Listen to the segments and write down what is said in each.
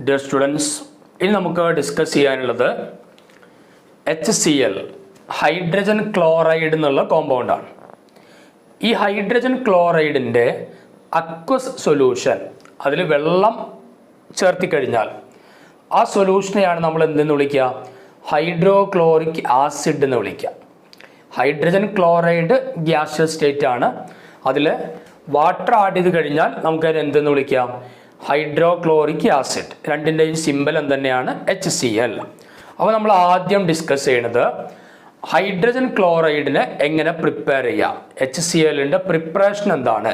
Dear students, ഇനി നമുക്ക് discuss ചെയ്യാനുള്ളത് HCl ഹൈഡ്രജൻ ക്ലോറൈഡ് എന്നുള്ള കോമ്പൗണ്ടാണ്. ഈ ഹൈഡ്രജൻ ക്ലോറൈഡിൻ്റെ അക്വസ് സൊല്യൂഷൻ, അതിൽ വെള്ളം ചേർത്തി കഴിഞ്ഞാൽ ആ സൊല്യൂഷനെയാണ് നമ്മൾ എന്തെന്ന് വിളിക്കുക? ഹൈഡ്രോക്ലോറിക് ആസിഡ് എന്ന് വിളിക്കുക. ഹൈഡ്രജൻ ക്ലോറൈഡ് ഗ്യാസിയസ് സ്റ്റേറ്റ് ആണ്. അതിൽ വാട്ടർ ആഡ് ചെയ്ത് കഴിഞ്ഞാൽ നമുക്കതിന് എന്തെന്ന് വിളിക്കാം? Hydrochloric acid. രണ്ടിൻ്റെയും സിമ്പൽ എന്തുതന്നെയാണ്? HCl. അപ്പോൾ നമ്മൾ ആദ്യം ഡിസ്കസ് ചെയ്യുന്നത് ഹൈഡ്രജൻ ക്ലോറൈഡിനെ എങ്ങനെ പ്രിപ്പയർ ചെയ്യാം, HClൻ്റെ പ്രിപ്പറേഷൻ എന്താണ്.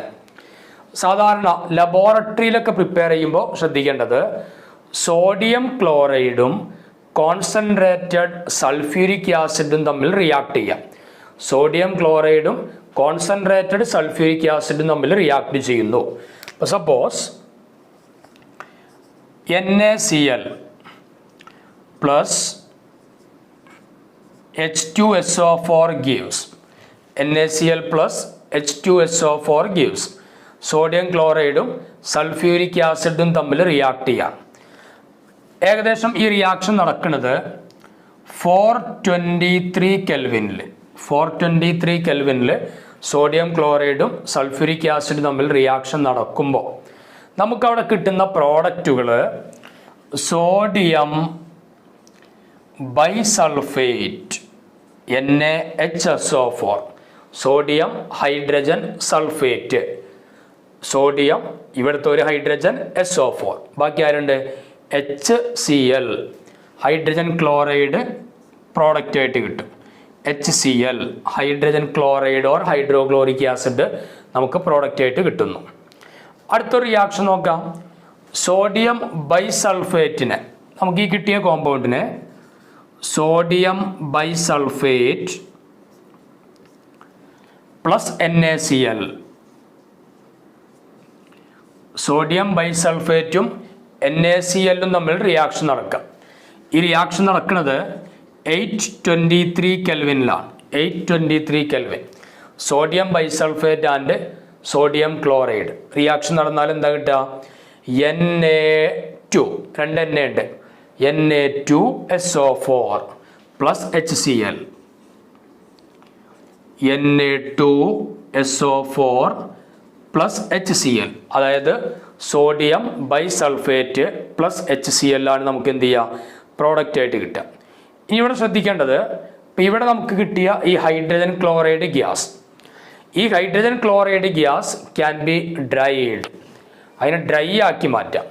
സാധാരണ ലബോറട്ടറിയിലൊക്കെ പ്രിപ്പയർ ചെയ്യുമ്പോൾ ശ്രദ്ധിക്കേണ്ടത് സോഡിയം ക്ലോറൈഡും കോൺസെൻട്രേറ്റഡ് സൾഫ്യൂരിക് ആസിഡും തമ്മിൽ റിയാക്ട് ചെയ്യാം. സോഡിയം ക്ലോറൈഡും കോൺസെൻട്രേറ്റഡ് സൾഫ്യൂരിക് ആസിഡും തമ്മിൽ റിയാക്ട് ചെയ്യുന്നു. അപ്പോൾ suppose NaCl plus H2SO4 gives NaCl plus H2SO4 gives sodium ക്ലോറൈഡും സൾഫ്യൂരിക് ആസിഡും തമ്മിൽ റിയാക്ട് ചെയ്യാം. ഏകദേശം ഈ റിയാക്ഷൻ നടക്കുന്നത് 423 കെൽവിനിൽ 423 കെൽവിനിൽ സോഡിയം ക്ലോറൈഡും സൾഫ്യൂരിക് ആസിഡും തമ്മിൽ റിയാക്ഷൻ നടക്കുമ്പോൾ നമുക്കവിടെ കിട്ടുന്ന പ്രോഡക്റ്റുകൾ sodium bisulphate NaHSO4, sodium hydrogen sulphate, sodium ഇവിടുത്തെ ഒരു ഹൈഡ്രജൻ SO4, ബാക്കി ആരുണ്ട്? HCl, ഹൈഡ്രജൻ ക്ലോറൈഡ് പ്രോഡക്റ്റ് ആയിട്ട് കിട്ടും. HCl hydrogen chloride or hydrochloric acid നമുക്ക് പ്രോഡക്റ്റ് ആയിട്ട് കിട്ടുന്നു. അടുത്തൊരു റിയാക്ഷൻ നോക്കാം. സോഡിയം ബൈസൾഫേറ്റിനെ, നമുക്ക് ഈ കിട്ടിയ കോമ്പൗണ്ടിനെ sodium bisulphate plus NaCl, sodium ബൈസൾഫേറ്റും NaClഉം തമ്മിൽ റിയാക്ഷൻ നടക്കാം. ഈ റിയാക്ഷൻ നടക്കുന്നത് 823 കെൽവിനിലാണ്. 823 kelvin. Sodium bisulphate and sodium chloride reaction നടന്നാൽ എന്താ കിട്ടുക? Na2, 2 Na ഉണ്ട്, Na2SO4 plus HCl, Na2SO4 plus HCl, അതായത് സോഡിയം ബൈസൾഫേറ്റ് പ്ലസ് HCl ആണ് നമുക്ക് എന്ത് ചെയ്യുക? പ്രോഡക്റ്റ് ആയിട്ട് കിട്ടുക. ഇനി ഇവിടെ ശ്രദ്ധിക്കേണ്ടത്, ഇപ്പം ഇവിടെ നമുക്ക് കിട്ടിയ ഈ ഹൈഡ്രജൻ ക്ലോറൈഡ് ഗ്യാസ്, ഈ hydrogen chloride gas can be dried. അതിനെ ഡ്രൈ ആക്കി മാറ്റാം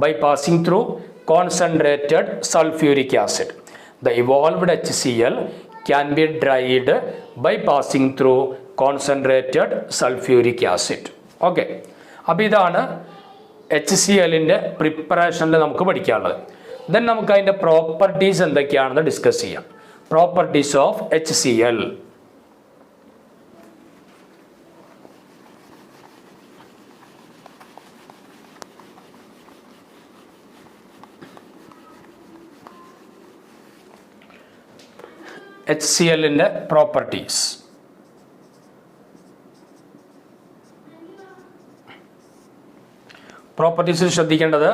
by passing through concentrated sulphuric acid. The evolved HCl can be dried by passing through concentrated sulphuric acid. Okay, അപ്പോൾ ഇതാണ് HClൻ്റെ പ്രിപ്പറേഷനിൽ നമുക്ക് പഠിക്കാനുള്ളത്. ദെൻ നമുക്ക് അതിൻ്റെ പ്രോപ്പർട്ടീസ് എന്തൊക്കെയാണെന്ന് ഡിസ്കസ് ചെയ്യാം. Properties of HCl. HClൻ്റെ പ്രോപ്പർട്ടീസ്. പ്രോപ്പർട്ടീസിൽ ശ്രദ്ധിക്കേണ്ടത്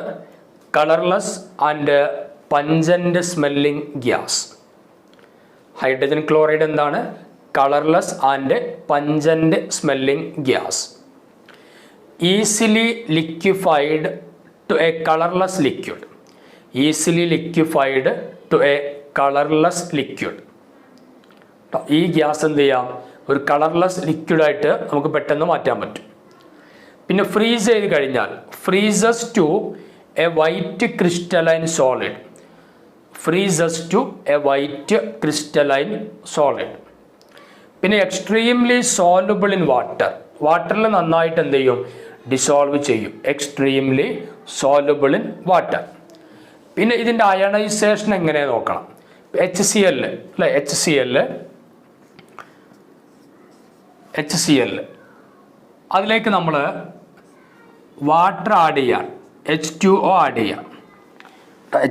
colourless and pungent smelling gas. Hydrogen chloride എന്താണ്? Colourless and pungent smelling gas. Easily liquefied to a colourless liquid. Easily liquefied to a colourless liquid. ഈ gas എന്ത് ചെയ്യാം? ഒരു കളർലെസ് ലിക്വിഡായിട്ട് നമുക്ക് പെട്ടെന്ന് മാറ്റാൻ പറ്റും. പിന്നെ ഫ്രീസ് ചെയ്ത് കഴിഞ്ഞാൽ freezes to a white crystalline solid. Freezes to a white crystalline solid. പിന്നെ എക്സ്ട്രീംലി സോലുബിൾ ഇൻ വാട്ടർ. വാട്ടറിൽ നന്നായിട്ട് എന്ത് ചെയ്യും? ഡിസോൾവ് ചെയ്യും. Extremely soluble in water. പിന്നെ ഇതിൻ്റെ അയണൈസേഷൻ എങ്ങനെ നോക്കണം? HCl അല്ലേ, HCl അതിലേക്ക് നമ്മൾ വാട്ടർ ആഡ് ചെയ്യാം, H2O ആഡ് ചെയ്യാം.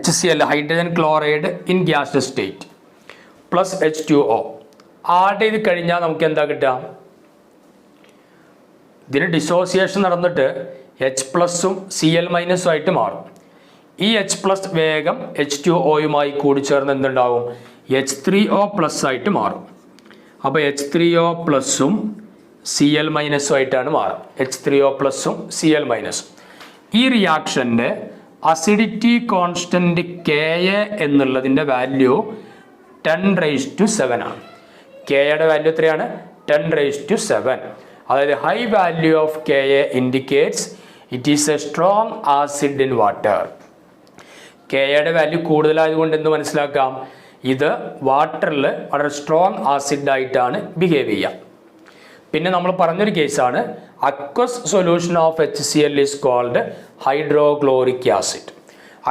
HCl hydrogen chloride in gas state plus H2O add ചെയ്ത് കഴിഞ്ഞാൽ നമുക്ക് എന്താ കിട്ടുക? ഇതിന് ഡിസോസിയേഷൻ നടന്നിട്ട് H+ഉം Cl- ആയിട്ട് മാറും. ഈ എച്ച് പ്ലസ് വേഗം H2Oയുമായി കൂടിച്ചേർന്ന് എന്തുണ്ടാവും, H3O പ്ലസ് ആയിട്ട് മാറും. അപ്പോൾ H3O പ്ലസും Cl മൈനസും ആയിട്ടാണ് മാറും. H3O പ്ലസും Cl മൈനസും. ഈ റിയാക്ഷൻ്റെ അസിഡിറ്റി കോൺസ്റ്റന്റ് Ka എന്നുള്ളതിൻ്റെ വാല്യൂ 10⁻⁷ ആണ്. Kയുടെ വാല്യൂ എത്രയാണ്? 10⁻⁷. അതായത് high value of Ka indicates it is a strong acid in water. Kയുടെ വാല്യൂ കൂടുതലായതുകൊണ്ട് എന്ത് മനസ്സിലാക്കാം, ഇത് വാട്ടറിൽ വളരെ സ്ട്രോങ് ആസിഡ് ആയിട്ടാണ് ബിഹേവ് ചെയ്യുക. പിന്നെ നമ്മൾ പറഞ്ഞൊരു കേസാണ് aqueous solution of HCl is called hydrochloric acid.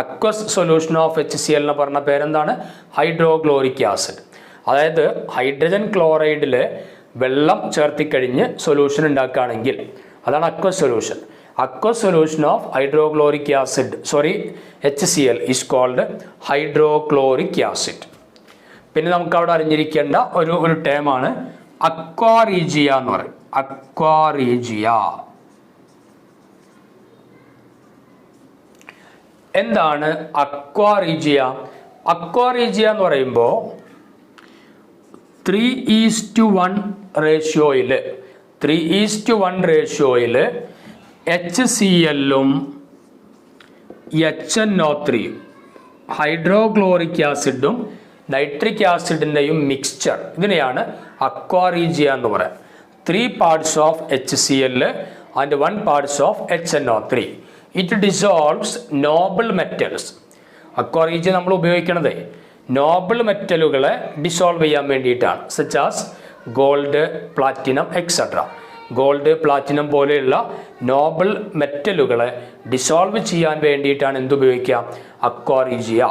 Aqueous solution of HCl എന്ന് പറഞ്ഞ പേരെന്താണ്? Hydrochloric acid. അതായത് ഹൈഡ്രജൻ ക്ലോറൈഡിൽ വെള്ളം ചേർത്തിക്കഴിഞ്ഞ് സൊല്യൂഷൻ ഉണ്ടാക്കുകയാണെങ്കിൽ അതാണ് aqueous solution. Aqueous solution of hydrochloric acid HCl is called hydrochloric acid. പിന്നെ നമുക്ക് അവിടെ അറിഞ്ഞിരിക്കേണ്ട ഒരു ടേമാണ് അക്വാറീജിയ എന്ന് പറയും. അക്വാറീജിയ എന്താണ്? അക്വാറീജിയ എന്ന് പറയുമ്പോൾ 3:1 റേഷ്യോയിൽ HClഉം HNO3 ഹൈഡ്രോക്ലോറിക് ആസിഡും നൈട്രിക് ആസിഡിൻ്റെയും മിക്സ്ചർ, ഇതിനെയാണ് അക്വാറീജിയ എന്ന് പറയുക. 3 parts of HCl and 1 parts of HNO3. It dissolves noble metals. Aqua regia നമ്മൾ ഉപയോഗിക്കുന്നത് നോബിൾ മെറ്റലുകളെ ഡിസോൾവ് ചെയ്യാൻ വേണ്ടിയിട്ടാണ്. Such as gold, platinum etcetera. Gold, platinum പോലെയുള്ള നോബിൾ മെറ്റലുകളെ ഡിസോൾവ് ചെയ്യാൻ വേണ്ടിയിട്ടാണ് എന്തുപയോഗിക്കുക? അക്വാറീജിയ.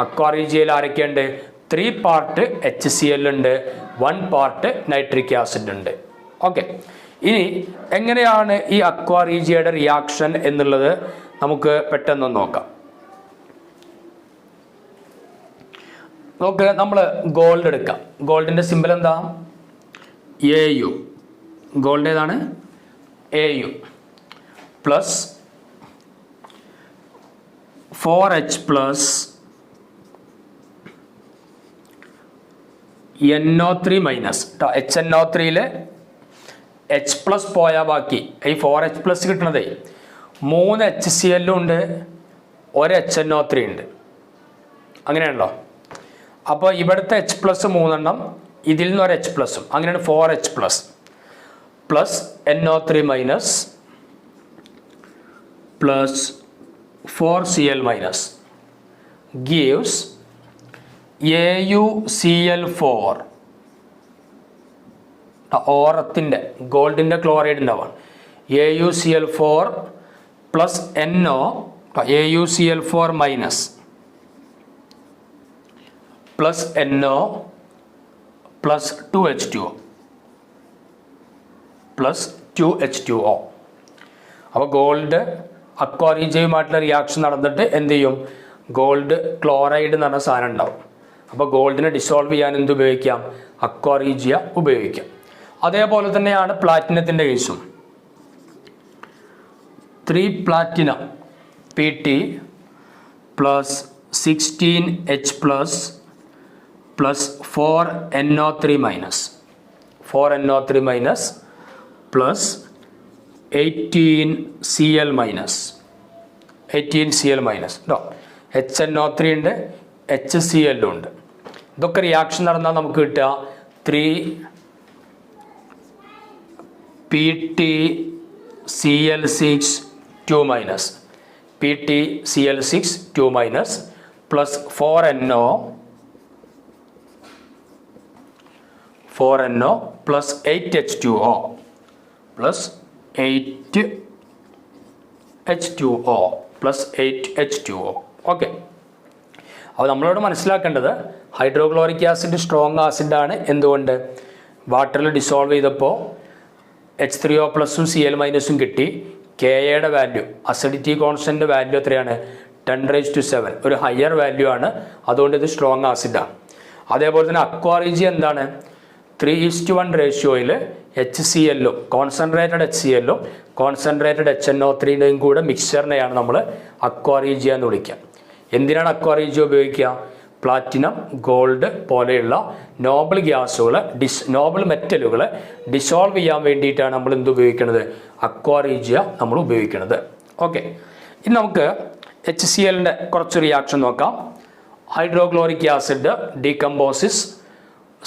അക്വാറീജിയയിൽ ആരൊക്കെയുണ്ട്? 3 part HCl ഉണ്ട്, 1 part നൈട്രിക് ആസിഡ് ഉണ്ട്. ഓക്കെ, ഇനി എങ്ങനെയാണ് ഈ അക്വാറീജിയയുടെ റിയാക്ഷൻ എന്നുള്ളത് നമുക്ക് പെട്ടെന്ന് നോക്കാം. നമ്മൾ ഗോൾഡ് എടുക്കാം. ഗോൾഡിൻ്റെ സിമ്പിൾ എന്താ? AU. ഗോൾഡ് ഏതാണ്? AU plus 4H plus NO3 minus. HNO3 H plus പോയാൽ ബാക്കി ഈ 4H പ്ലസ് കിട്ടണതേ 3 HCl ഉണ്ട്, 1 HNO3 ഉണ്ട്. അങ്ങനെയാണല്ലോ. അപ്പോൾ ഇവിടുത്തെ H പ്ലസ് 3 എണ്ണം, ഇതിൽ നിന്ന് ഒരു H പ്ലസും, അങ്ങനെയാണ് 4H plus plus NO3 minus plus 4Cl minus gives AuCl4. ഓറത്തിൻ്റെ ഗോൾഡിൻ്റെ ക്ലോറൈഡ് ഉണ്ടാവാണ്. AuCl4 plus NO AuCl4 minus plus NO plus 2H2O plus 2H2O. അപ്പോൾ ഗോൾഡ് അക്വാറീജിയയുമായിട്ടുള്ള റിയാക്ഷൻ നടന്നിട്ട് എന്ത് ചെയ്യും? ഗോൾഡ് ക്ലോറൈഡ് എന്ന് പറഞ്ഞ സാധനം ഉണ്ടാവും. അപ്പോൾ ഗോൾഡിനെ ഡിസോൾവ് ചെയ്യാൻ എന്ത് ഉപയോഗിക്കാം? അക്വാറീജിയ ഉപയോഗിക്കാം. അതേപോലെ തന്നെയാണ് പ്ലാറ്റിനത്തിൻ്റെ കേസും. 3 platinum PT plus 16H plus plus 4NO3 minus 4NO3 minus plus 18Cl minus 18Cl minus കേട്ടോ. HNO3 ഉണ്ട്, HCl ഉണ്ട്. ഇതൊക്കെ റിയാക്ഷൻ നടന്നാൽ നമുക്ക് കിട്ടുക 3 PtCl6 2 minus PtCl6 2 minus plus 4NO plus 8H2O plus 8H2O plus 8H2O. Okay, അപ്പോൾ നമ്മളോട് മനസ്സിലാക്കേണ്ടത് ഹൈഡ്രോക്ലോറിക് ആസിഡ് സ്ട്രോങ് ആസിഡാണ്. എന്തുകൊണ്ട്? വാട്ടറിൽ ഡിസോൾവ് ചെയ്തപ്പോൾ H3O പ്ലസും Cl മൈനസും കിട്ടി. Kയുടെ വാല്യൂ, അസിഡിറ്റി കോൺസ്റ്റൻ്റ് വാല്യൂ എത്രയാണ്? 10⁻⁷. ഒരു ഹയർ വാല്യൂ ആണ്, അതുകൊണ്ട് ഇത് സ്ട്രോങ് ആസിഡാണ്. അതേപോലെ തന്നെ അക്വാറീജിയ എന്താണ്? 3:1 റേഷ്യോയിൽ HClഉം കോൺസെൻട്രേറ്റഡ് HClഉം കോൺസെൻട്രേറ്റഡ് HNO3ൻ്റെയും കൂടെ മിക്സ്ചറിനെയാണ് നമ്മൾ അക്വാറീജിയ എന്ന് വിളിക്കുക. എന്തിനാണ് അക്വാറിയം ഉപയോഗിക്കുക? പ്ലാറ്റിനം, ഗോൾഡ് പോലെയുള്ള നോബിൾ ഗ്യാസുകൾ, നോബിൾ മെറ്റലുകൾ ഡിസോൾവ് ചെയ്യാൻ വേണ്ടിയിട്ടാണ് നമ്മൾ എന്ത് ഉപയോഗിക്കുന്നത്? അക്വാറിയ നമ്മൾ ഉപയോഗിക്കുന്നത്. ഓക്കെ, ഇനി നമുക്ക് HClന്റെ കുറച്ച് റിയാക്ഷൻ നോക്കാം. Hydrochloric acid decomposes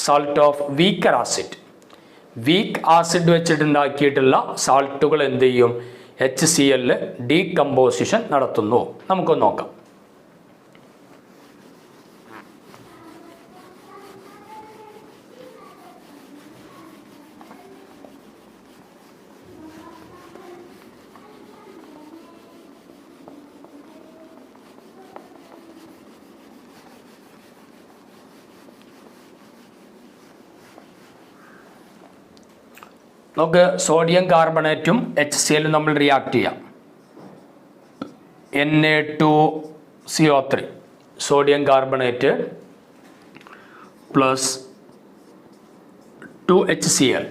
salt of weaker acid. Weak acid വെച്ചിട്ടുണ്ടാക്കിയിട്ടുള്ള സാൾട്ടുകൾ എന്ത് ചെയ്യും? HCl ഡീകമ്പോസിഷൻ നടത്തുന്നു. നമുക്കൊന്ന് നോക്കാം. നമുക്ക് സോഡിയം കാർബണേറ്റും HCl നമ്മൾ റിയാക്ട് ചെയ്യാം. Na2CO3 sodium carbonate plus 2HCl.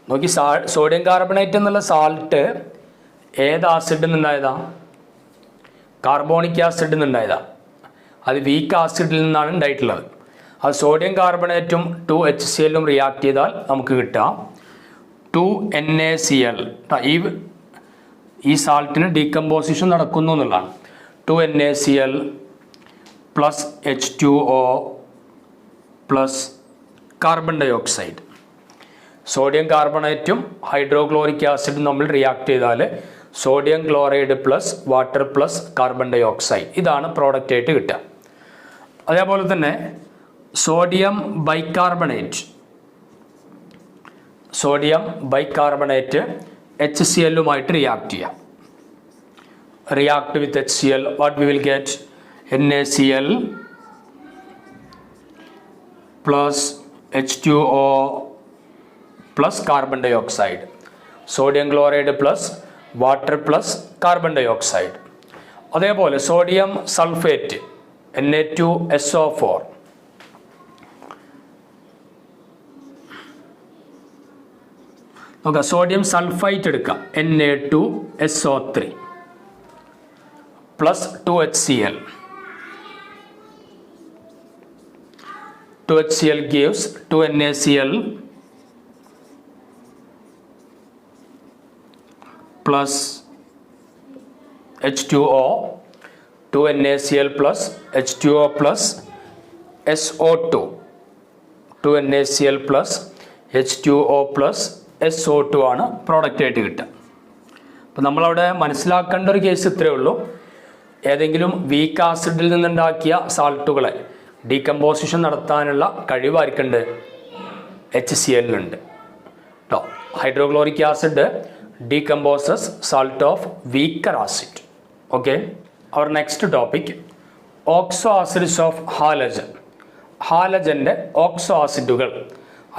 നോക്കി, സോഡിയം കാർബണേറ്റ് എന്നുള്ള സാൾട്ട് ഏത് ആസിഡിൽ നിന്നുണ്ടായതാ? കാർബോണിക് ആസിഡിൽ നിന്നുണ്ടായതാ. അത് വീക്ക് ആസിഡിൽ നിന്നാണ് ഉണ്ടായിട്ടുള്ളത്. അത് സോഡിയം കാർബണേറ്റും 2HCl റിയാക്ട് ചെയ്താൽ നമുക്ക് കിട്ടാം 2NaCl. ഈ സാൾട്ടിന് ഡീകമ്പോസിഷൻ നടക്കുന്നു എന്നുള്ളതാണ്. 2NaCl plus H2O plus carbon dioxide. Sodium കാർബണേറ്റും ഹൈഡ്രോക്ലോറിക് ആസിഡും നമ്മൾ റിയാക്ട് ചെയ്താൽ sodium chloride plus water plus carbon dioxide, ഇതാണ് പ്രോഡക്റ്റ് ആയിട്ട് കിട്ടുക. അതേപോലെ തന്നെ സോഡിയം ബൈകാർബണേറ്റ് HCl-ഉമായിട്ട് റിയാക്ട് ചെയ്യാം. React with HCl, what we will get? NaCl plus H2O plus carbon dioxide. Sodium chloride plus water plus carbon dioxide. അതേപോലെ sodium sulphate Na2SO4. നോക്കാം, sodium sulphite എടുക്കാം. Na2SO3 plus 2HCl. 2HCl gives 2NaCl plus H2O. 2NaCl plus H2O plus SO2. 2NaCl plus H2O plus SO2 ആണ് product ആയിട്ട് കിട്ടുക. അപ്പം നമ്മളവിടെ മനസ്സിലാക്കേണ്ട ഒരു കേസ് ഇത്രയേ ഉള്ളൂ. ഏതെങ്കിലും വീക്ക് ആസിഡിൽ നിന്നുണ്ടാക്കിയ സാൾട്ടുകളെ ഡീകമ്പോസിഷൻ നടത്താനുള്ള കഴിവായിരിക്കുന്നുണ്ട് HCl-ലുണ്ട് കേട്ടോ. Hydrochloric acid decomposes salt of weaker acid. Okay, our next topic oxo acids of halogen. ഹാലജൻ്റെ ഓക്സോ ആസിഡുകൾ,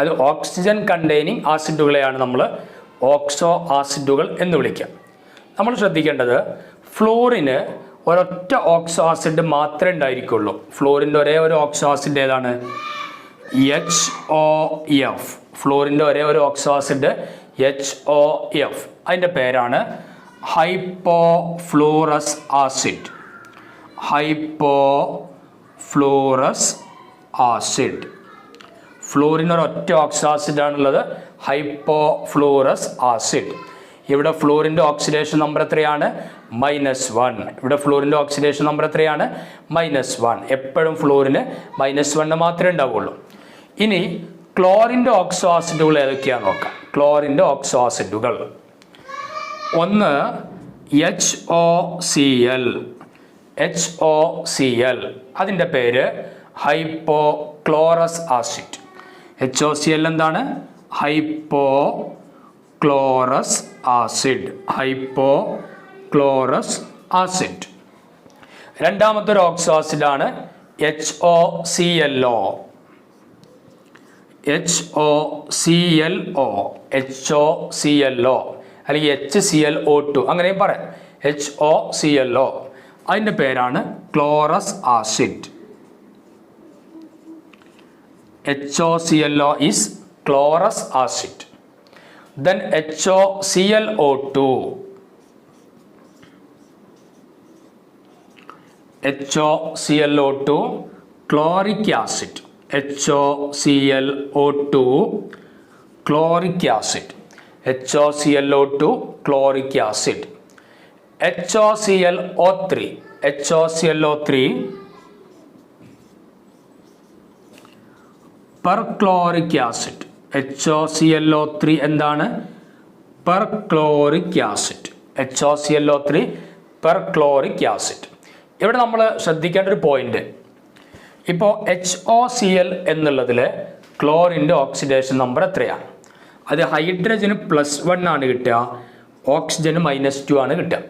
അത് ഓക്സിജൻ കണ്ടെയ്നിങ് ആസിഡുകളെയാണ് നമ്മൾ ഓക്സോ ആസിഡുകൾ എന്ന് വിളിക്കുക. നമ്മൾ ശ്രദ്ധിക്കേണ്ടത് ഫ്ലോറിന് ഒരൊറ്റ ഓക്സോ ആസിഡ് മാത്രമേ ഉണ്ടായിരിക്കുള്ളൂ. ഫ്ലോറിൻ്റെ ഒരേ ഒരു ഓക്സോ ആസിഡ് ഏതാണ്? HOF. ഫ്ലോറിൻ്റെ ഒരേ ഒരു ഓക്സോ ആസിഡ് HOF. അതിൻ്റെ പേരാണ് ഹൈപ്പോഫ്ലൂറസ് ആസിഡ്. ഹൈപ്പോഫ്ലൂറസ് ആസിഡ്. ഫ്ലോറിന് ഒരൊറ്റ ഓക്സോ ആസിഡ് ആണുള്ളത്, ഹൈപ്പോഫ്ലൂറസ് ആസിഡ്. ഇവിടെ ഫ്ലോറിൻ്റെ ഓക്സിഡേഷൻ നമ്പർ എത്രയാണ്? -1. ഇവിടെ ഫ്ലോറിൻ്റെ ഓക്സിഡേഷൻ നമ്പർ എത്രയാണ്? -1. എപ്പോഴും ഫ്ലോറിന് -1 മാത്രമേ ഉണ്ടാവുള്ളൂ. ഇനി ക്ലോറിൻ്റെ ഓക്സോ ആസിഡുകൾ ഏതൊക്കെയാണെന്ന് നോക്കാം. ക്ലോറിൻ്റെ ഓക്സോ ആസിഡുകൾ ഒന്ന് HOCl. അതിൻ്റെ പേര് ഹൈപ്പോക്ലോറസ് ആസിഡ്. HOCl എന്താണ്? Hypochlorous acid. Hypochlorous acid. രണ്ടാമത്തെ ഒരു ഓക്സോ ആസിഡാണ് HOClO. HOClO അല്ലെങ്കിൽ HClO2 അങ്ങനെയും പറയാം. HOClO അതിൻ്റെ പേരാണ് chlorous acid. HOClO is chlorous acid. Then HOClO2. HOClO2 chloric acid, HOClO2 chloric acid, HOClO2 chloric acid, HOClO3 perchloric acid, HOClO3 എന്താണ്? perchloric acid, HOClO3 perchloric acid. ഇവിടെ നമ്മൾ ശ്രദ്ധിക്കേണ്ട ഒരു പോയിന്റ്, ഇപ്പോൾ HOCl എന്നുള്ളതിൽ ക്ലോറിൻ്റെ ഓക്സിഡേഷൻ നമ്പർ എത്രയാണ്? അത് ഹൈഡ്രജന് +1 ആണ് കിട്ടുക, ഓക്സിജന് -2 ആണ് കിട്ടുക.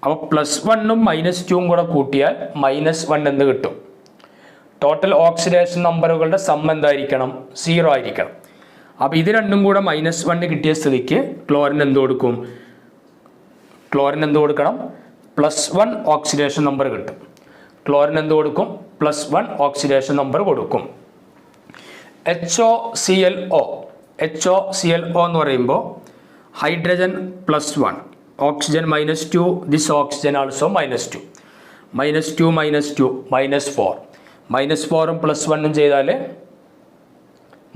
അപ്പോൾ +1ഉം -2ഉം കൂടെ കൂട്ടിയാൽ -1 എന്ന് കിട്ടും. ടോട്ടൽ ഓക്സിഡേഷൻ നമ്പറുകളുടെ സം എന്തായിരിക്കണം? 0 ആയിരിക്കണം. അപ്പോൾ ഇത് രണ്ടും കൂടെ -1 കിട്ടിയ സ്ഥിതിക്ക് ക്ലോറിൻ എന്ത് കൊടുക്കും? ക്ലോറിൻ എന്ത് കൊടുക്കണം? +1 ഓക്സിഡേഷൻ നമ്പർ കിട്ടും. ക്ലോറിൻ എന്ത് കൊടുക്കും? +1 ഓക്സിഡേഷൻ നമ്പർ കൊടുക്കും. HOClO എന്ന് പറയുമ്പോൾ hydrogen +1, oxygen -2, this oxygen also -2, -2 -4, -4ഉം +1ഉം ചെയ്താൽ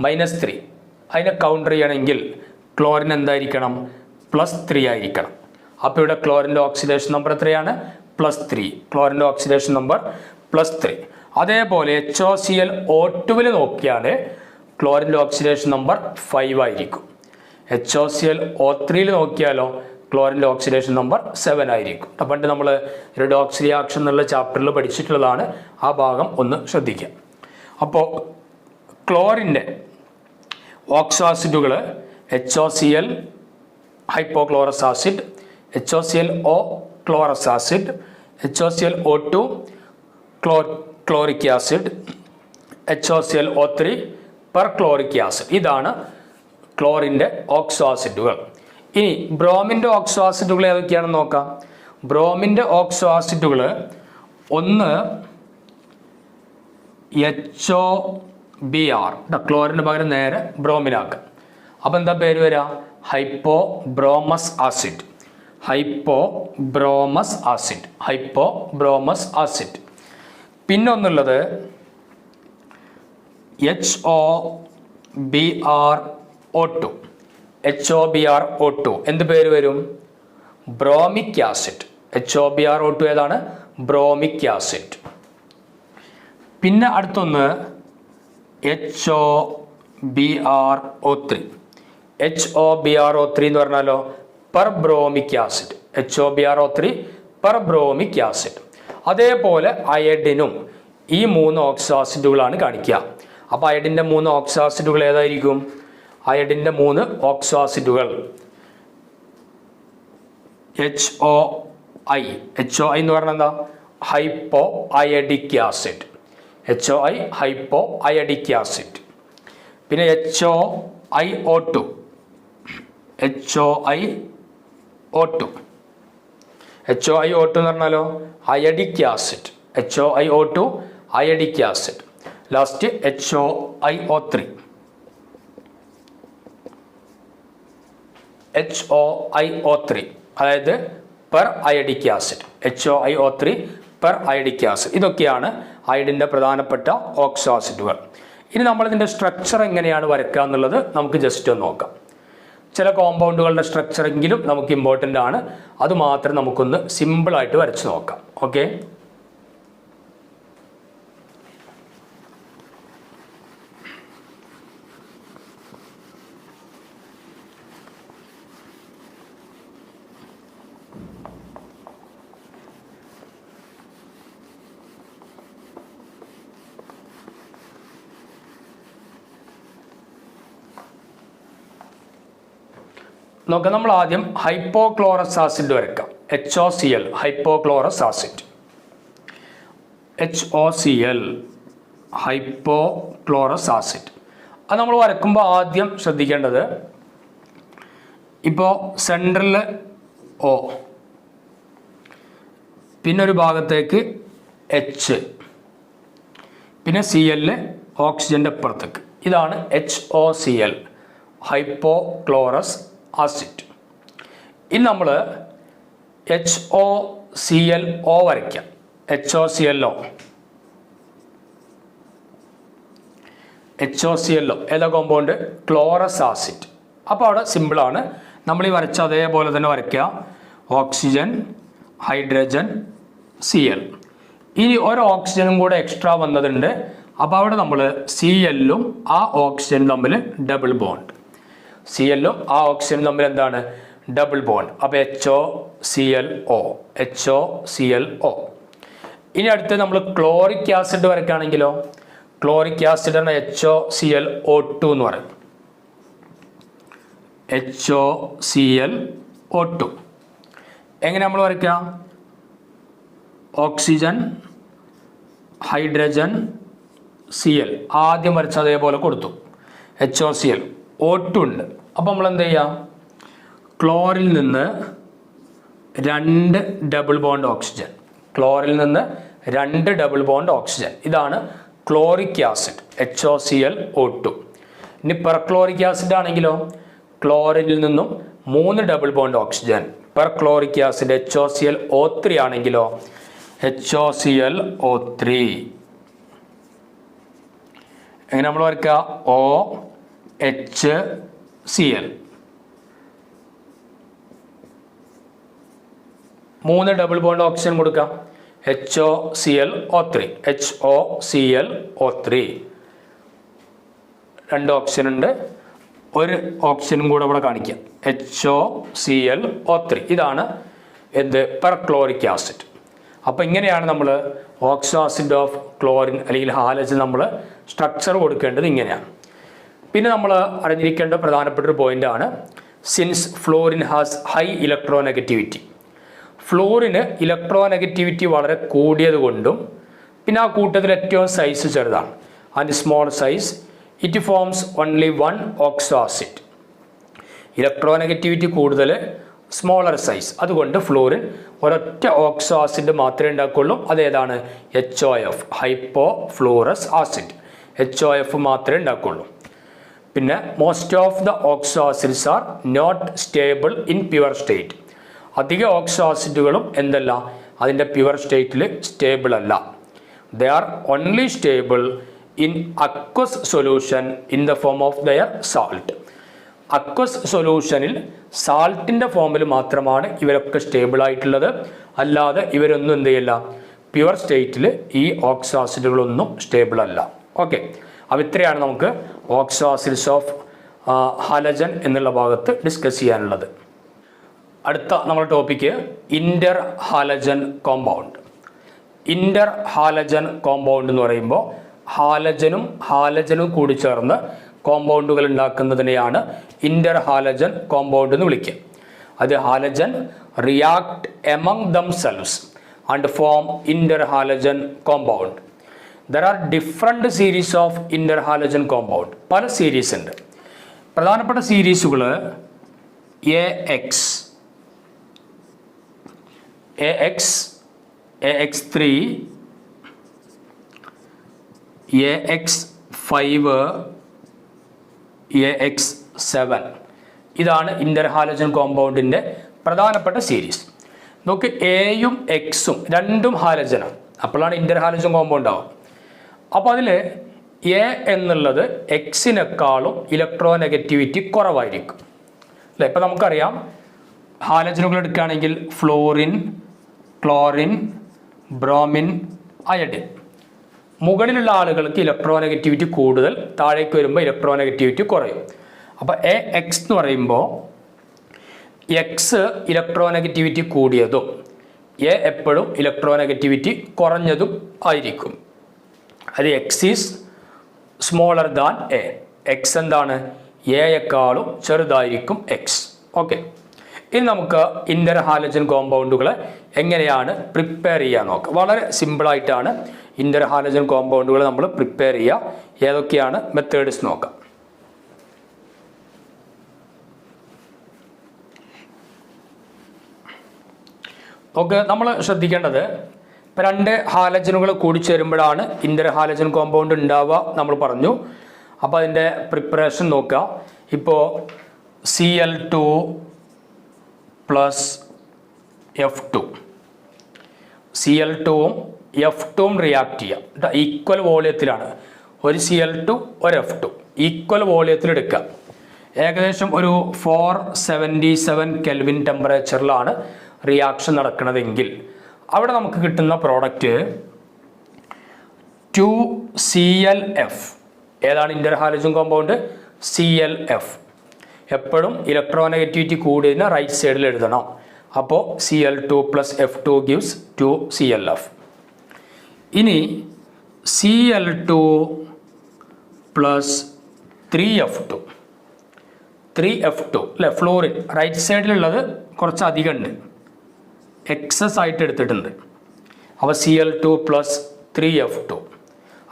-3. അതിനെ കൗണ്ടർ ചെയ്യണമെങ്കിൽ ക്ലോറിൻ എന്തായിരിക്കണം? +3 ആയിരിക്കണം. അപ്പോൾ ഇവിടെ ക്ലോറിൻ്റെ ഓക്സിഡേഷൻ നമ്പർ എത്രയാണ്? +3. ക്ലോറിൻ്റെ ഓക്സിഡേഷൻ നമ്പർ +3. അതേപോലെ HOClO2 നോക്കിയാൽ ക്ലോറിൻ്റെ ഓക്സിഡേഷൻ നമ്പർ 5 ആയിരിക്കും. HOClO3 നോക്കിയാലോ ക്ലോറിൻ്റെ ഓക്സിഡേഷൻ നമ്പർ 7 ആയിരിക്കും. പണ്ട് നമ്മൾ റിഡോക്സ് റിയാക്ഷൻ എന്നുള്ള ചാപ്റ്ററിൽ പഠിച്ചിട്ടുള്ളതാണ്. ആ ഭാഗം ഒന്ന് ശ്രദ്ധിക്കുക. അപ്പോൾ ക്ലോറിൻ്റെ ഓക്സോ ആസിഡുകൾ HOCl hypochlorous acid, HOClO chlorous acid, HOClO2 chloric acid, HOClO3 perchloric acid. ഇതാണ് ക്ലോറിൻ്റെ ഓക്സോ ആസിഡുകൾ. ഇനി ബ്രോമിൻ്റെ ഓക്സോ ആസിഡുകൾ ഏതൊക്കെയാണെന്ന് നോക്കാം. ബ്രോമിൻ്റെ ഓക്സോ ആസിഡുകൾ ഒന്ന് HOBr, ക്ലോറിന് പകരം നേരെ ബ്രോമിനാക്കാം. അപ്പം എന്താ പേര് വരിക? ഹൈപ്പോബ്രോമസ് ആസിഡ്, ഹൈപ്പോബ്രോമസ് ആസിഡ്, ഹൈപ്പോബ്രോമസ് ആസിഡ്. പിന്നെ ഒന്നുള്ളത് HOBrO2, HOBrO2 എന്ത് പേര് വരും? ബ്രോമിക് ആസിഡ്. HOBrO2 ഏതാണ്? ബ്രോമിക് ആസിഡ്. പിന്നെ അടുത്തൊന്ന് HOBrO3. HOBrO3 എന്ന് പറഞ്ഞാലോ പെർബ്രോമിക് ആസിഡ്, HOBrO3 പെർബ്രോമിക് ആസിഡ്. അതേപോലെ അയഡിനും ഈ 3 ഓക്സോ ആസിഡുകളാണ് കാണിക്കുക. അപ്പോൾ അയഡിൻ്റെ 3 ഓക്സോ ആസിഡുകൾ ഏതായിരിക്കും? അയഡിൻ്റെ 3 ഓക്സോ ആസിഡുകൾ HOI എന്ന് പറഞ്ഞാൽ എന്താ? Hypo iodic acid, HOI hypo iodic acid. പിന്നെ HOiO2 എന്ന് പറഞ്ഞാലോ iodic acid, HOiO2 iodic acid. Last HOiO3 അതായത് per iodic acid, HOiO3 per iodic acid. ഇതൊക്കെയാണ് അയഡിൻ്റെ പ്രധാനപ്പെട്ട ഓക്സോ ആസിഡുകൾ. ഇനി നമ്മളിതിൻ്റെ സ്ട്രക്ചർ എങ്ങനെയാണ് വരയ്ക്കുക എന്നുള്ളത് നമുക്ക് ജസ്റ്റ് ഒന്ന് നോക്കാം. ചില കോമ്പൗണ്ടുകളുടെ സ്ട്രക്ചറെങ്കിലും നമുക്ക് ഇമ്പോർട്ടൻ്റ് ആണ്. അതുമാത്രം നമുക്കൊന്ന് സിമ്പിളായിട്ട് വരച്ച് നോക്കാം. ഓക്കെ, നോക്കാം. നമ്മൾ ആദ്യം ഹൈപ്പോക്ലോറസ് ആസിഡ് വരയ്ക്കാം. HOCl hypochlorous acid, HOCl hypochlorous acid. അത് നമ്മൾ വരയ്ക്കുമ്പോൾ ആദ്യം ശ്രദ്ധിക്കേണ്ടത്, ഇപ്പോൾ സെൻട്രൽ O, പിന്നെ ഒരു ഭാഗത്തേക്ക് H, പിന്നെ Cl ഓക്സിജൻ്റെ അപ്പുറത്തേക്ക്. ഇതാണ് HOCl ഹൈപ്പോക്ലോറസ് ആസിഡ്. ഇനി നമ്മൾ HOClO വരയ്ക്കാം. HOClO ഏതാ കോമ്പൗണ്ട്? Chlorous acid. അപ്പോൾ അവിടെ സിമ്പിളാണ്, നമ്മൾ ഈ വരച്ച അതേപോലെ തന്നെ വരയ്ക്കുക. Oxygen, hydrogen, Cl. ഇനി ഒരു ഓക്സിജനും കൂടെ എക്സ്ട്രാ വന്നതുണ്ട്. അപ്പോൾ അവിടെ നമ്മൾ Clഉം ആ ഓക്സിജനും തമ്മിൽ ഡബിൾ ബോണ്ട്. Clഉം ആ ഓക്സിജനും തമ്മിൽ എന്താണ്? Double bond. അപ്പോൾ HOClO. ഇനി അടുത്ത് നമ്മൾ ക്ലോറിക് ആസിഡ് വരയ്ക്കുകയാണെങ്കിലോ, ക്ലോറിക് ആസിഡ് ആണ് HOClO2 എന്ന് പറയും. HOClO2 എങ്ങനെ നമ്മൾ വരയ്ക്കുക? ഓക്സിജൻ, ഹൈഡ്രജൻ, Cl ആദ്യം വരച്ച അതേപോലെ കൊടുത്തു. HOClO2 ഉണ്ട്. അപ്പോൾ നമ്മൾ എന്ത് ചെയ്യുക? ക്ലോറിൽ നിന്ന് 2 ഡബിൾ ബോണ്ട് ഓക്സിജൻ, ക്ലോറിൽ നിന്ന് 2 ഡബിൾ ബോണ്ട് ഓക്സിജൻ. ഇതാണ് ക്ലോറിക് ആസിഡ് HOClO2. ഇനി പെർക്ലോറിക് ആസിഡ് ആണെങ്കിലോ, ക്ലോറിനിൽ നിന്നും 3 double bond oxygen. Perchloric acid HOClO3 ആണെങ്കിലോ HOClO3. എങ്ങനെ നമ്മൾ വരയ്ക്കുക? OHCl 3 ഡബിൾ ബോണ്ട് ഓക്സിജൻ കൊടുക്കാം. HOClO3. 2 ഓക്സിജൻ ഉണ്ട്, ഒരു ഓക്സിജനും കൂടെ ഇവിടെ കാണിക്കാം. HOClO3. ഇതാണ് എന്ത്? Perchloric acid. അപ്പോൾ ഇങ്ങനെയാണ് നമ്മൾ ഓക്സോ ആസിഡ് ഓഫ് ക്ലോറിൻ അല്ലെങ്കിൽ ഹാലജൻ നമ്മൾ സ്ട്രക്ചർ കൊടുക്കേണ്ടത് ഇങ്ങനെയാണ്. പിന്നെ നമ്മൾ അറിഞ്ഞിരിക്കേണ്ട പ്രധാനപ്പെട്ട ഒരു പോയിൻ്റാണ്, since fluorine has high electronegativity. ഫ്ലോറിന് ഇലക്ട്രോനെഗറ്റിവിറ്റി വളരെ കൂടിയത് കൊണ്ടും പിന്നെ ആ കൂട്ടത്തിൽ ഏറ്റവും സൈസ് ചെറുതാണ്, and small size, it forms only 1 oxo acid. Electronegativity കൂടുതൽ, സ്മോളർ സൈസ്, അതുകൊണ്ട് ഫ്ലോറിൻ ഒരൊറ്റ ഓക്സോ ആസിഡ് മാത്രമേ ഉണ്ടാക്കുള്ളൂ. അതേതാണ്? HOF, hypo fluorous acid. HOF മാത്രമേ ഉണ്ടാക്കുള്ളൂ. പിന്നെ most of the oxo acids are not stable in pure state. അധിക ഓക്സോ ആസിഡുകളും എന്തല്ല? അതിൻ്റെ പ്യുവർ സ്റ്റേറ്റിൽ സ്റ്റേബിൾ അല്ല. They are only stable in aqueous solution in the form of their salt. Aqueous സൊല്യൂഷനിൽ സാൾട്ടിൻ്റെ ഫോമിൽ മാത്രമാണ് ഇവരൊക്കെ സ്റ്റേബിൾ ആയിട്ടുള്ളത്. അല്ലാതെ ഇവരൊന്നും എന്ത് ചെയ്യില്ല, പ്യുവർ സ്റ്റേറ്റിൽ ഈ ഓക്സോ ആസിഡുകളൊന്നും സ്റ്റേബിൾ അല്ല. ഓക്കെ, അപ്പോൾ ഇത്രയാണ് നമുക്ക് ഓക്സോ ആസിഡ്സ് ഓഫ് ഹാലജൻ എന്നുള്ള ഭാഗത്ത് ഡിസ്കസ് ചെയ്യാനുള്ളത്. അടുത്ത നമ്മുടെ ടോപ്പിക്ക് ഇൻ്റർ ഹാലജൻ കോമ്പൗണ്ട്. ഇൻ്റർ ഹാലജൻ കോമ്പൗണ്ട് എന്ന് പറയുമ്പോൾ ഹാലജനും കൂടി ചേർന്ന് കോമ്പൗണ്ടുകൾ ഉണ്ടാക്കുന്നതിനെയാണ് ഇൻ്റർ ഹാലജൻ കോമ്പൗണ്ട് എന്ന് വിളിക്കുക. അത് halogen react among themselves and form inter halogen compound. There are different series of inter halogen compound. പല സീരീസ് ഉണ്ട്. പ്രധാനപ്പെട്ട സീരീസുകൾ AX, AX3, AX5, AX7. ഇതാണ് ഇൻ്റർ ഹാലജൻ കോമ്പൗണ്ടിൻ്റെ പ്രധാനപ്പെട്ട സീരീസ്. നമുക്ക് എയും എക്സും രണ്ടും ഹാലജനാണ്, അപ്പോഴാണ് ഇൻ്റർ ഹാലജൻ കോമ്പൗണ്ട് ആവും. അപ്പോൾ അതിൽ എ എന്നുള്ളത് എക്സിനേക്കാളും ഇലക്ട്രോനെഗറ്റിവിറ്റി കുറവായിരിക്കും അല്ലേ. ഇപ്പോൾ നമുക്കറിയാം ഹാലജനുകൾ എടുക്കുകയാണെങ്കിൽ ഫ്ലോറിൻ, ക്ലോറിൻ, ബ്രോമിൻ, അയഡിൻ. മുകളിലുള്ള ആളുകൾക്ക് ഇലക്ട്രോനെഗറ്റിവിറ്റി കൂടുതൽ, താഴേക്ക് വരുമ്പോൾ ഇലക്ട്രോനെഗറ്റിവിറ്റി കുറയും. അപ്പോൾ AX എന്ന് പറയുമ്പോൾ എക്സ് ഇലക്ട്രോനെഗറ്റിവിറ്റി കൂടിയതും എ എപ്പോഴും ഇലക്ട്രോനെഗറ്റിവിറ്റി കുറഞ്ഞതും ആയിരിക്കും. അത് X is smaller than A. X എന്താണ്? എയേക്കാളും ചെറുതായിരിക്കും എക്സ്. ഓക്കെ, ഇനി നമുക്ക് ഇൻ്റർ ഹാലജൻ കോമ്പൗണ്ടുകളെ എങ്ങനെയാണ് പ്രിപ്പയർ ചെയ്യാൻ നോക്കാം. വളരെ സിമ്പിളായിട്ടാണ് ഇൻ്റർ ഹാലജൻ കോമ്പൗണ്ടുകൾ നമ്മൾ പ്രിപ്പയർ ചെയ്യുക. ഏതൊക്കെയാണ് മെത്തേഡ്സ് നോക്കാം. ഓക്കെ, നമ്മൾ ശ്രദ്ധിക്കേണ്ടത് ഇപ്പോൾ 2 ഹാലജനുകൾ കൂടിച്ചേരുമ്പോഴാണ് ഇൻ്റർ ഹാലജൻ കോമ്പൗണ്ട് ഉണ്ടാവുക നമ്മൾ പറഞ്ഞു. അപ്പോൾ അതിൻ്റെ പ്രിപ്പറേഷൻ നോക്കുക. ഇപ്പോൾ Cl2 + F2 Cl2ഉം F2ഉം റിയാക്ട് ചെയ്യാം. ഈക്വൽ വോളിയത്തിലാണ്. ഒരു Cl2 ഒരു F2 ഈക്വൽ വോളിയത്തിൽ എടുക്കുക. ഏകദേശം ഒരു 477 കെൽവിൻ ടെമ്പറേച്ചറിലാണ് റിയാക്ഷൻ നടക്കുന്നതെങ്കിൽ അവിടെ നമുക്ക് കിട്ടുന്ന പ്രോഡക്റ്റ് 2ClF. ഏതാണ് ഇന്റർഹാലജൻ കോമ്പൗണ്ട്? ClF. എപ്പോഴും ഇലക്ട്രോനെഗറ്റിവിറ്റി കൂടിയതിന് റൈറ്റ് സൈഡിൽ എഴുതണം. അപ്പോൾ Cl2 + F2 gives 2ClF. ഇനി Cl2 + 3F2 അല്ലേ, ഫ്ലോറിൻ റൈറ്റ് സൈഡിലുള്ളത് കുറച്ച് അധികം ഉണ്ട്, എക്സസ് ആയിട്ട് എടുത്തിട്ടുണ്ട്. അപ്പോൾ Cl2 + 3F2.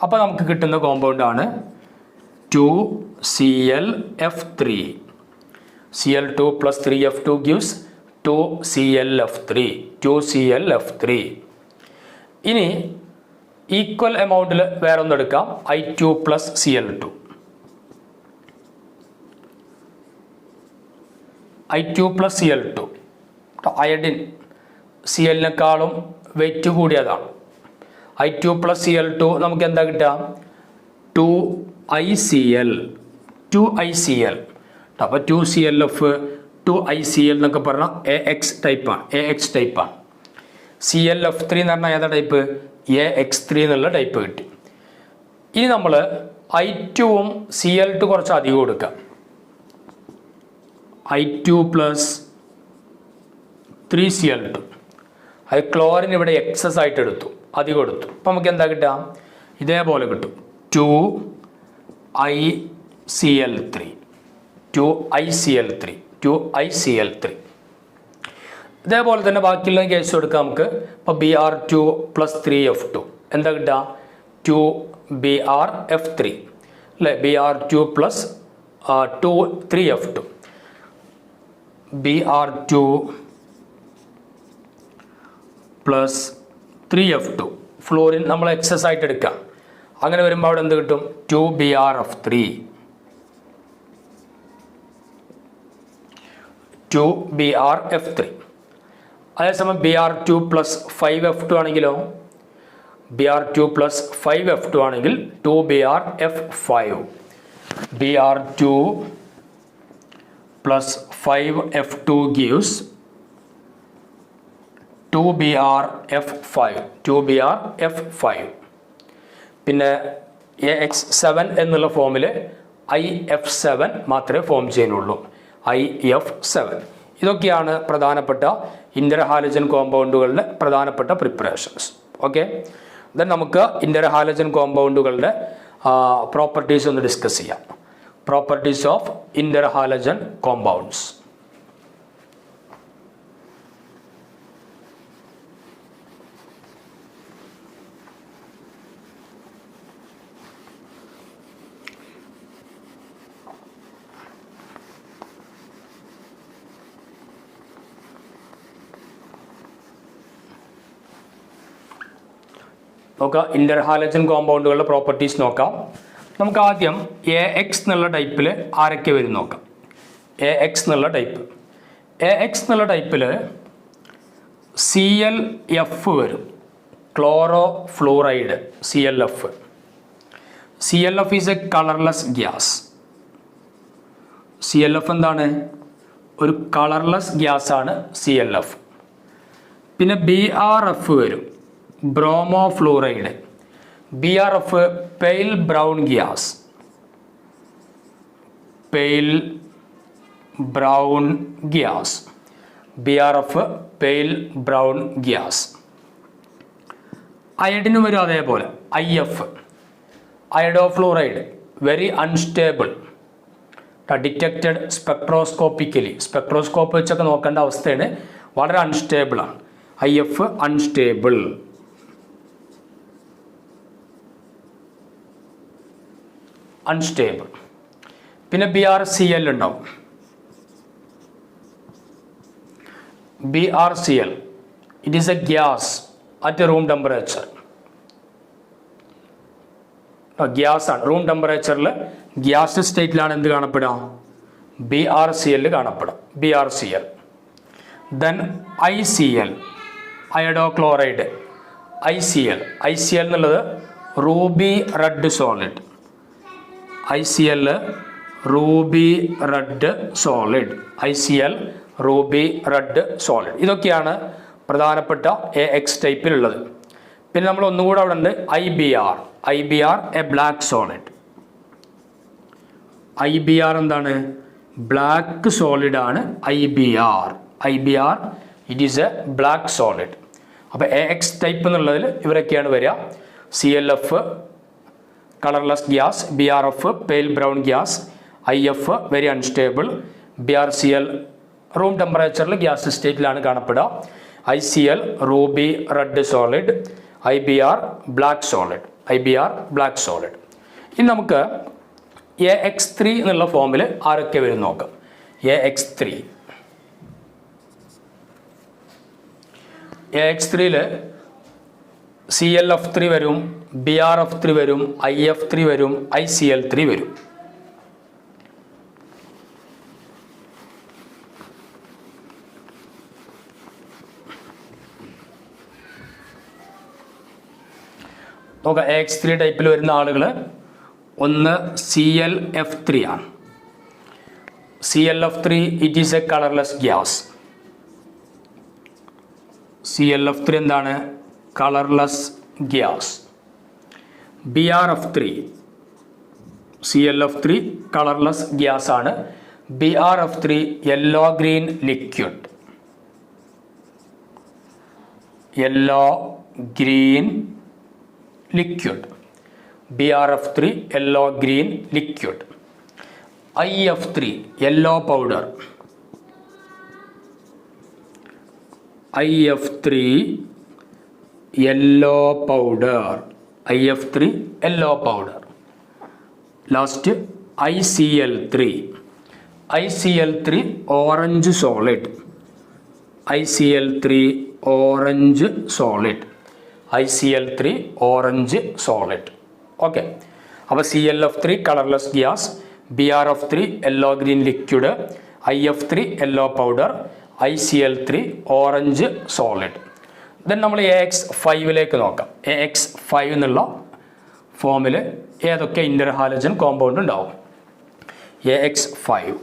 അപ്പോൾ നമുക്ക് കിട്ടുന്ന കോമ്പൗണ്ടാണ് 2ClF3. Cl2 + 3F2 gives 2ClF3. ഇനി ഈക്വൽ എമൗണ്ടിൽ വേറെ ഒന്ന് എടുക്കാം, I2 + Cl2. I2 + Cl2. Iodine Cl-നേക്കാളും wait കൂടിയതാണ്. I2 + Cl2 നമുക്ക് എന്താ കിട്ടുക? 2ICl. അപ്പോൾ 2ClF 2ICl എന്നൊക്കെ പറഞ്ഞാൽ AX ടൈപ്പാണ്. ClF3 എന്ന് പറഞ്ഞാൽ ഏതാ ടൈപ്പ്? AX3 എന്നുള്ള ടൈപ്പ് കിട്ടി. ഇനി നമ്മൾ I2ഉം Cl2 കുറച്ച് അധികം കൊടുക്കാം. I2 + 3Cl2. അത് ക്ലോറിൻ ഇവിടെ എക്സസ് ആയിട്ട് എടുത്തു, അധികം എടുത്തു. അപ്പം നമുക്ക് എന്താ കിട്ടുക? ഇതേപോലെ കിട്ടും 2ICl3. ഇതേപോലെ തന്നെ ബാക്കിയുള്ള കേസ് എടുക്കാം നമുക്ക്. ഇപ്പോൾ Br2 + 3F2 എന്താ കിട്ടുക? 2BrF3 അല്ലേ. Br2 + 3F2. Br2 + 3F2 florin നമ്മൾ എക്സസ് ആയിട്ട് എടുക്കാം. അങ്ങനെ വരുമ്പോൾ അവിടെ എന്ത് കിട്ടും? 2BrF3. അതേസമയം Br2 + 5F2 ആണെങ്കിലോ? Br2 + 5F2 ആണെങ്കിൽ 2BrF5. Br2 + 5F2 gives 2BrF5. പിന്നെ AX7 എന്നുള്ള ഫോമിൽ IF7 മാത്രമേ ഫോം ചെയ്യുന്നുള്ളൂ. IF7. ഇതൊക്കെയാണ് പ്രധാനപ്പെട്ട ഇന്റർഹാലജൻ കോമ്പൗണ്ടുകളുടെ പ്രധാനപ്പെട്ട പ്രിപ്പറേഷൻസ്. ഓക്കെ, ദെൻ നമുക്ക് ഇന്റർഹാലജൻ കോമ്പൗണ്ടുകളുടെ പ്രോപ്പർട്ടീസ് ഒന്ന് ഡിസ്കസ് ചെയ്യാം. Properties of interhalogen compounds. നോക്കാം, ഇന്റർഹാലജൻ കോമ്പൗണ്ടുകളുടെ പ്രോപ്പർട്ടീസ് നോക്കാം. നമുക്ക് ആദ്യം AX എന്നുള്ള ടൈപ്പിൽ ആരൊക്കെ വരും നോക്കാം. AX എന്നുള്ള ടൈപ്പിൽ ClF വരും, chloro fluoride ClF. ClF is a colourless gas. ClF എന്താണ്? ഒരു കളർലെസ് ഗ്യാസ് ആണ് ClF. പിന്നെ BrF വരും, bromo fluoride. BrF pale brown gas. BrF pale brown gas. അയഡിന് വരും അതേപോലെ, IF iodo fluoride, very unstable, detected spectroscopically. Spectroscope വെച്ചൊക്കെ നോക്കേണ്ട അവസ്ഥയാണ്, വളരെ അൺസ്റ്റേബിളാണ്. IF unstable. പിന്നെ BrCl ഉണ്ടാവും. BrCl it is a gas at room temperature. Gas ആണ്, റൂം ടെമ്പറേച്ചറിൽ ഗ്യാസ് സ്റ്റേറ്റിലാണ് എന്ത് കാണപ്പെടുക? BrCl കാണപ്പെടുക. BrCl. Then ICl iodo chloride, ICl എന്നുള്ളത് Ruby red solid, ICl ruby red solid, ICl ruby red solid. ഇതൊക്കെയാണ് പ്രധാനപ്പെട്ട AX ടൈപ്പിലുള്ളത്. പിന്നെ നമ്മൾ ഒന്നുകൂടെ അവിടെ ഉണ്ട് IBr a black solid. IBr എന്താണ്? ബ്ലാക്ക് സോളിഡ് ആണ് IBr it is a black solid. അപ്പോൾ AX ടൈപ്പ് എന്നുള്ളതിൽ ഇവരൊക്കെയാണ് വരിക. CLF colourless gas, BRF pale brown gas, IF very unstable, BRCl room ടെമ്പറേച്ചറിൽ ഗ്യാസ് സ്റ്റേറ്റിലാണ് കാണപ്പെടുക, ICl ruby red solid, IBr black solid. ഇനി നമുക്ക് AX3 എന്നുള്ള ഫോമിൽ ആരൊക്കെ വരും നോക്കാം. AX3ൽ ClF3 വരും, BRF3 വരും, IF3 വരും, ICl3 വരും. നോക്കാം AX3 ടൈപ്പിൽ വരുന്ന ആളുകൾ ഒന്ന് ClF3 ആണ്. ClF3 it is a colourless gas. ClF3 എന്താണ്? Colourless gas. BRF3 ClF3 colourless gas ആണ്. BRF3 yellow green liquid. BRF3 yellow green liquid. IF3 yellow powder. IF3 yellow powder. Last ICl3 orange solid. Okay. അപ്പോൾ ClF3 colourless gas, BRF3 yellow green liquid, IF3 yellow powder, ICl3 orange solid. Then നമ്മൾ AX5ലേക്ക് നോക്കാം. AX5 എന്നുള്ള ഫോമിൽ ഏതൊക്കെ ഇന്റർഹാലജൻ compound ഉണ്ടാവും? AX5ൽ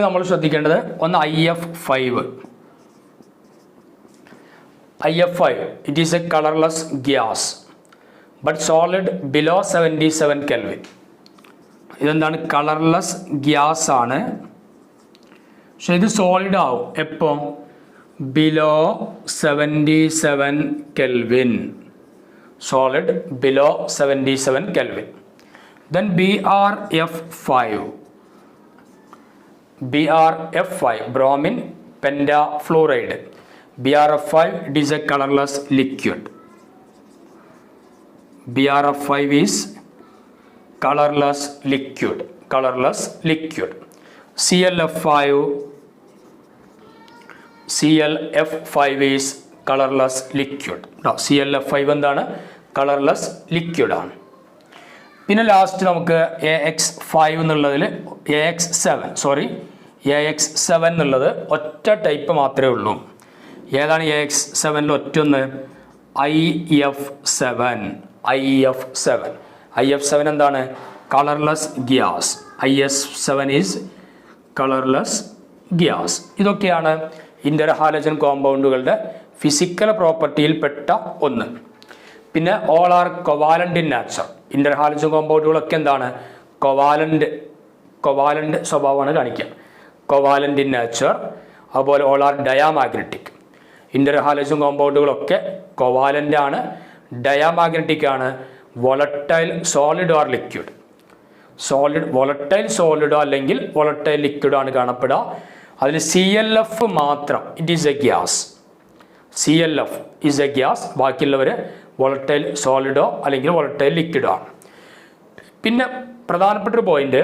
നമ്മൾ ശ്രദ്ധിക്കേണ്ടത് ഒന്ന് IF5 it is a colourless gas but solid below 77 kelvin. ഇതെന്താണ്? കളർലെസ് ഗ്യാസ് ആണ്, പക്ഷെ ഇത് സോളിഡ് ആവും എപ്പോൾ? Below 77 kelvin. Solid below 77 kelvin. Then BRF5 bromine pentafluoride. BRF5 it is a colorless liquid. BRF5 is colorless liquid. ClF5 is colorless liquid. ClF5 എന്താണ്? Colourless liquid ആണ്. പിന്നെ last നമുക്ക് AX5 എന്നുള്ളതിൽ AX7 എന്നുള്ളത് ഒറ്റ ടൈപ്പ് മാത്രമേ ഉള്ളൂ. ഏതാണ് AX7ൽ ഒറ്റൊന്ന്? IF7 എന്താണ്? Colourless gas. IF7 is colourless gas. ഇതൊക്കെയാണ് ഇന്റർഹാലജൻ കോമ്പൗണ്ടുകളുടെ ഫിസിക്കൽ പ്രോപ്പർട്ടിയിൽപ്പെട്ട ഒന്ന്. പിന്നെ all are covalent in nature. Interhalogen കോമ്പൗണ്ടുകളൊക്കെ എന്താണ്? കൊവാലന്റ് സ്വഭാവമാണ് കാണിക്കുക. Covalent in nature. അതുപോലെ ഓൾ ആർ ഡയാമാഗ്നറ്റിക്. ഇന്റർഹാലജൻ കോമ്പൗണ്ടുകളൊക്കെ കൊവാലന്റ് ആണ്, ഡയാമാഗ്നറ്റിക് ആണ്. Volatile solid or liquid. Volatile സോളിഡോ അല്ലെങ്കിൽ വോളറ്റൈൽ ലിക്വിഡോ ആണ് കാണപ്പെടുക. അതിൽ ClF മാത്രം it is a gas. ClF is a gas. ബാക്കിയുള്ളവർ വോളറ്റൈൽ സോളിഡോ അല്ലെങ്കിൽ വോളറ്റൈൽ ലിക്വിഡോ ആണ്. പിന്നെ പ്രധാനപ്പെട്ട ഒരു പോയിന്റ്,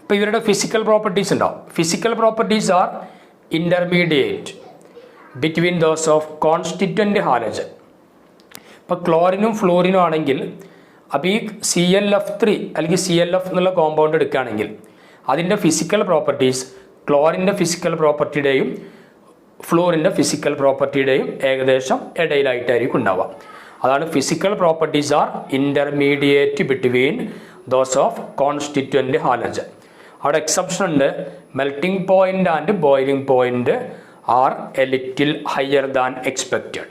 ഇപ്പോൾ ഇവരുടെ ഫിസിക്കൽ പ്രോപ്പർട്ടീസ് ഉണ്ടാവും. Physical properties R intermediate between those of constituent halogen. ഇപ്പോൾ ക്ലോറിനും ഫ്ലൂറിനും ആണെങ്കിൽ അപ്പോൾ ഈ ClF3 അല്ലെങ്കിൽ ClF എന്നുള്ള കോമ്പൗണ്ട് എടുക്കുകയാണെങ്കിൽ അതിൻ്റെ ഫിസിക്കൽ പ്രോപ്പർട്ടീസ് ക്ലോറിൻ്റെ ഫിസിക്കൽ പ്രോപ്പർട്ടിയുടെയും ഫ്ലൂറിൻ്റെ ഫിസിക്കൽ പ്രോപ്പർട്ടിയുടെയും ഏകദേശം ഇടയിലായിട്ടായിരിക്കും ഉണ്ടാവുക. അതാണ് physical properties are intermediate between those of constituent halogen. അവിടെ എക്സെപ്ഷൻ ഉണ്ട്. Melting point and boiling point are a little higher than expected.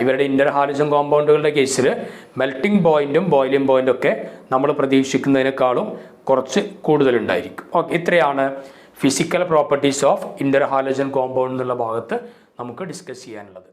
ഇവരുടെ ഇൻ്റർ ഹാലജൻ കോമ്പൗണ്ടുകളുടെ കേസിൽ മെൽറ്റിംഗ് പോയിൻറ്റും ബോയിലിംഗ് പോയിൻ്റും ഒക്കെ നമ്മൾ പ്രതീക്ഷിക്കുന്നതിനേക്കാളും കുറച്ച് കൂടുതലുണ്ടായിരിക്കും. ഓക്കെ, ഇത്രയാണ് physical properties of inter halogen compound എന്നുള്ള ഭാഗത്ത് നമുക്ക് ഡിസ്കസ് ചെയ്യാനുള്ളത്.